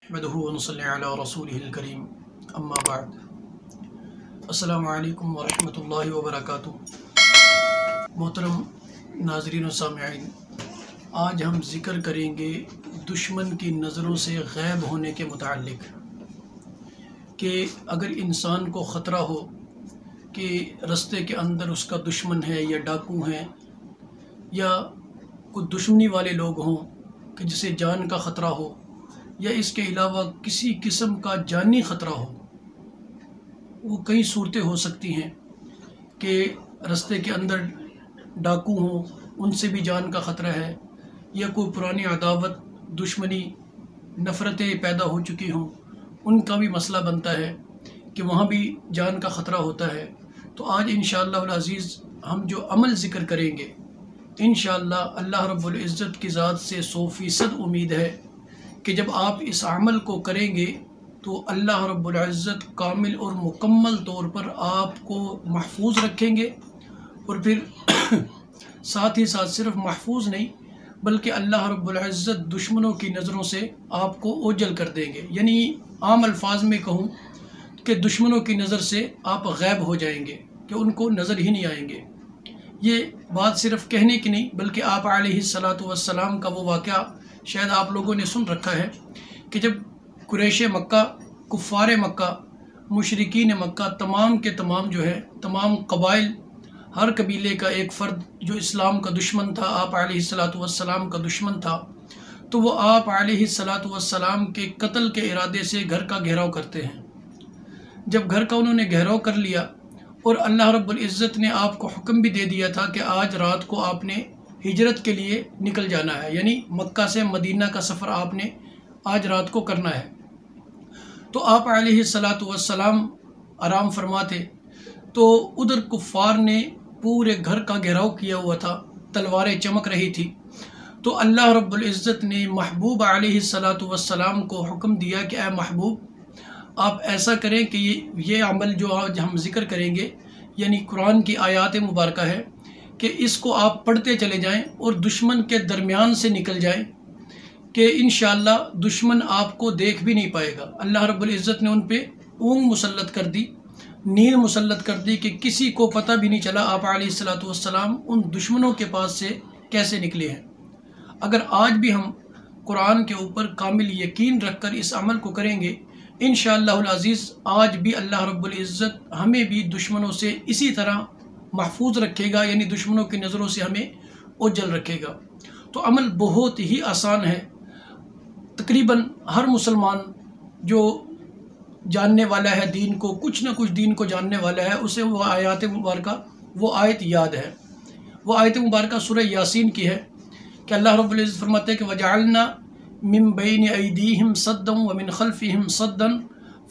نحمده ونصلي على رسوله الكريم اما بعد السلام علیکم ورحمۃ اللہ وبرکاتہ۔ محترم ناظرین و سامعین، آج ہم ذکر کریں گے دشمن کی نظروں سے غائب ہونے کے متعلق کہ اگر انسان کو خطرہ ہو کہ رستے کے اندر اس کا دشمن ہے یا ڈاکو ہیں یا کوئی دشمنی والے لوگ ہوں کہ جسے جان کا خطرہ ہو یا اس کے علاوہ کسی قسم کا جانی خطرہ ہو، وہ کئی صورتیں ہو سکتی ہیں کہ رستے کے اندر ڈاکو ہوں، ان سے بھی جان کا خطرہ ہے، یا کوئی پرانی عداوت، دشمنی، نفرتیں پیدا ہو چکی ہوں، ان کا بھی مسئلہ بنتا ہے کہ وہاں بھی جان کا خطرہ ہوتا ہے۔ تو آج انشاءاللہ العزیز ہم جو عمل ذکر کریں گے، انشاءاللہ اللہ رب العزت کی ذات سے 100% امید ہے کہ جب آپ اس عمل کو کریں گے تو اللہ رب العزت کامل اور مکمل طور پر آپ کو محفوظ رکھیں گے، اور پھر ساتھ ہی ساتھ صرف محفوظ نہیں بلکہ اللہ رب العزت دشمنوں کی نظروں سے آپ کو اوجھل کر دیں گے۔ یعنی عام الفاظ میں کہوں کہ دشمنوں کی نظر سے آپ غائب ہو جائیں گے، کہ ان کو نظر ہی نہیں آئیں گے۔ یہ بات صرف کہنے کی نہیں بلکہ آپ علیہ السلام کا وہ واقعہ شاید آپ لوگوں نے سن رکھا ہے کہ جب قریش مکہ، کفار مکہ، مشرکین مکہ، تمام کے تمام تمام قبائل، ہر قبیلے کا ایک فرد جو اسلام کا دشمن تھا، آپ علیہ السلام کا دشمن تھا، تو وہ آپ علیہ السلام کے قتل کے ارادے سے گھر کا گھیراؤ کرتے ہیں۔ جب گھر کا انہوں نے گھیراؤ کر لیا اور اللہ رب العزت نے آپ کو حکم بھی دے دیا تھا کہ آج رات کو آپ نے ہجرت کے لیے نکل جانا ہے، یعنی مکہ سے مدینہ کا سفر آپ نے آج رات کو کرنا ہے، تو آپ علیہ السلام آرام فرماتے تو ادھر کفار نے پورے گھر کا گھیراؤ کیا ہوا تھا، تلواریں چمک رہی تھی۔ تو اللہ رب العزت نے محبوب علیہ السلام کو حکم دیا کہ اے محبوب، آپ ایسا کریں کہ یہ عمل جو آج ہم ذکر کریں گے، یعنی قرآن کی آیات مبارکہ ہے، کہ اس کو آپ پڑھتے چلے جائیں اور دشمن کے درمیان سے نکل جائیں کہ انشاءاللہ دشمن آپ کو دیکھ بھی نہیں پائے گا۔ اللہ رب العزت نے ان پہ اونگ مسلط کر دی، نیند مسلط کر دی، کہ کسی کو پتہ بھی نہیں چلا آپ علیہ السلام ان دشمنوں کے پاس سے کیسے نکلے ہیں۔ اگر آج بھی ہم قرآن کے اوپر کامل یقین رکھ کر اس عمل کو کریں گے، انشاءاللہ العزیز آج بھی اللہ رب العزت ہمیں بھی دشمنوں سے اسی طرح محفوظ رکھے گا، یعنی دشمنوں کی نظروں سے ہمیں اوجھل رکھے گا۔ تو عمل بہت ہی آسان ہے، تقریباً ہر مسلمان جو جاننے والا ہے دین کو، کچھ نہ کچھ دین کو جاننے والا ہے، اسے وہ آیات مبارکہ، وہ آیت یاد ہے۔ وہ آیت مبارکہ سورہ یاسین کی ہے کہ اللہ رب العزت فرماتے ہیں کہ وَجَعَلْنَا مِن بَيْنِ أَيْدِيهِمْ صَدًّا وَمِنْ خَلْفِهِمْ صَدًّا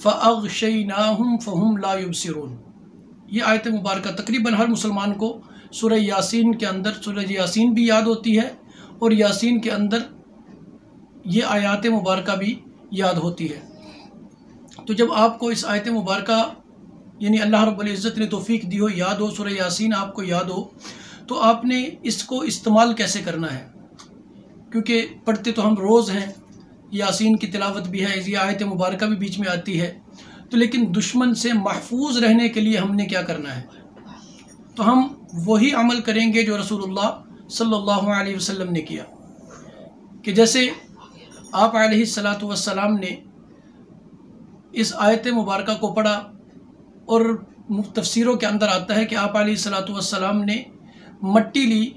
فَأَغْشَيْنَاهُمْ فَهُمْ لَا يُبْصِرُونَ۔ یہ آیت مبارکہ تقریباً ہر مسلمان کو سورہ یاسین کے اندر، سورہ یاسین بھی یاد ہوتی ہے، اور یاسین کے اندر یہ آیات مبارکہ بھی یاد ہوتی ہے۔ تو جب آپ کو اس آیت مبارکہ، یعنی اللہ رب العزت نے توفیق دی ہو، یاد ہو، سورہ یاسین آپ کو یاد ہو، تو آپ نے اس کو استعمال کیسے کرنا ہے؟ کیونکہ پڑھتے تو ہم روز ہیں، یاسین کی تلاوت بھی ہے، یہ آیت مبارکہ بھی بیچ میں آتی ہے، تو لیکن دشمن سے محفوظ رہنے کے لیے ہم نے کیا کرنا ہے؟ تو ہم وہی عمل کریں گے جو رسول اللہ صلی اللہ علیہ وسلم نے کیا، کہ جیسے آپ علیہ السلام نے اس آیت مبارکہ کو پڑھا، اور تفسیروں کے اندر آتا ہے کہ آپ علیہ السلام نے مٹی لی،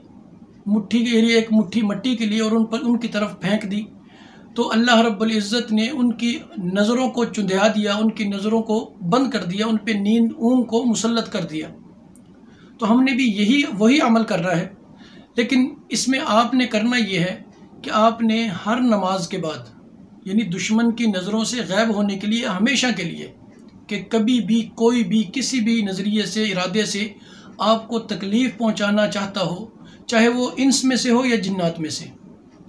مٹھی کے لیے ایک مٹھی مٹی کے لیے، اور ان کی طرف پھینک دی، تو اللہ رب العزت نے ان کی نظروں کو چندیا دیا، ان کی نظروں کو بند کر دیا، ان پہ نیند اونگ کو مسلط کر دیا۔ تو ہم نے بھی وہی عمل کرنا ہے، لیکن اس میں آپ نے کرنا یہ ہے کہ آپ نے ہر نماز کے بعد، یعنی دشمن کی نظروں سے غائب ہونے کے لیے، ہمیشہ کے لیے، کہ کبھی بھی کوئی بھی کسی بھی نظریے سے، ارادے سے آپ کو تکلیف پہنچانا چاہتا ہو، چاہے وہ انس میں سے ہو یا جنات میں سے،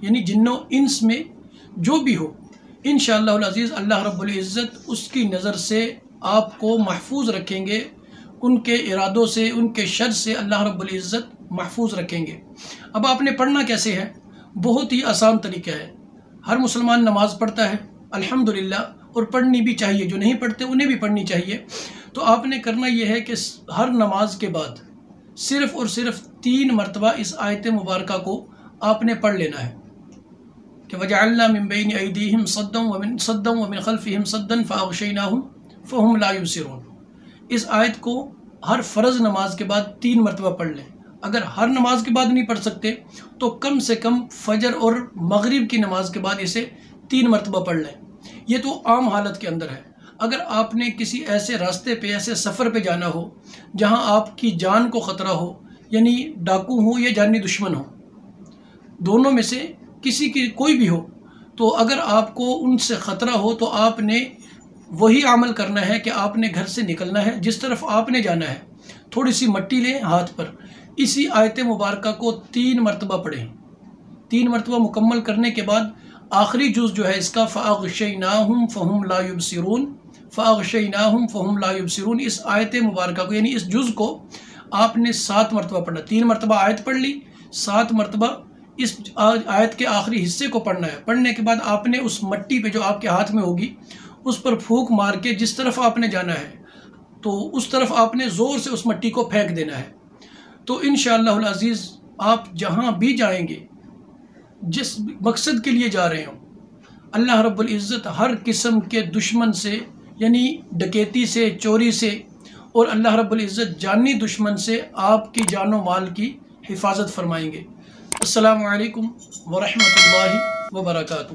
یعنی جنوں انس میں جو بھی ہو، انشاءاللہ العزیز اللہ رب العزت اس کی نظر سے آپ کو محفوظ رکھیں گے، ان کے ارادوں سے، ان کے شر سے اللہ رب العزت محفوظ رکھیں گے۔ اب آپ نے پڑھنا کیسے ہے؟ بہت ہی آسان طریقہ ہے۔ ہر مسلمان نماز پڑھتا ہے، الحمدللہ، اور پڑھنی بھی چاہیے، جو نہیں پڑھتے انہیں بھی پڑھنی چاہیے۔ تو آپ نے کرنا یہ ہے کہ ہر نماز کے بعد صرف اور صرف 3 مرتبہ اس آیت مبارکہ کو آپ نے پڑھ لینا ہے کہ وَجَعَلْنَا مِن بَيْنِ أَيْدِيهِمْ صَدًّا وَمِنْ خَلْفِهِمْ صَدًّا فَأَغْشَيْنَاهُمْ فَهُمْ لَا يُبْصِرُونَ۔ اس آیت کو ہر فرض نماز کے بعد 3 مرتبہ پڑھ لیں۔ اگر ہر نماز کے بعد نہیں پڑھ سکتے تو کم سے کم فجر اور مغرب کی نماز کے بعد اسے 3 مرتبہ پڑھ لیں۔ یہ تو عام حالت کے اندر ہے۔ اگر آپ نے کسی ایسے راستے پہ، ایسے سفر پہ جانا ہو جہاں آپ کی جان کو خطرہ ہو، یعنی ڈاکو ہو یا جانی دشمن ہو، دونوں میں سے کسی کی کوئی بھی ہو، تو اگر آپ کو ان سے خطرہ ہو تو آپ نے وہی عمل کرنا ہے کہ آپ نے گھر سے نکلنا ہے، جس طرف آپ نے جانا ہے تھوڑی سی مٹی لیں ہاتھ پر، اسی آیت مبارکہ کو 3 مرتبہ پڑھیں۔ 3 مرتبہ مکمل کرنے کے بعد آخری جز جو ہے اس کا فَأَغْشَيْنَاهُمْ فَهُمْ لَا يُبْصِرُونَ، فَأَغْشَيْنَاهُم فَهُمْ لَا يُبْصِرُونَ، اس آیت مبارکہ کو یعنی اس جز کو آپ نے 7 مرتبہ پڑھنا۔ 3 مرتبہ آیت پڑھ لی، 7 مرتبہ اس آیت کے آخری حصے کو پڑھنا ہے۔ پڑھنے کے بعد آپ نے اس مٹی پہ جو آپ کے ہاتھ میں ہوگی اس پر پھونک مار کے جس طرف آپ نے جانا ہے تو اس طرف آپ نے زور سے اس مٹی کو پھینک دینا ہے۔ تو انشاءاللہ العزیز آپ جہاں بھی جائیں گے، جس مقصد کے لیے جا رہے ہوں، اللہ رب العزت ہر قسم کے دشمن سے، یعنی ڈکیتی سے، چوری سے، اور اللہ رب العزت جانی دشمن سے آپ کی جان و مال کی حفاظت فرمائیں گے۔ السلام علیکم ورحمۃ اللہ وبرکاتہ۔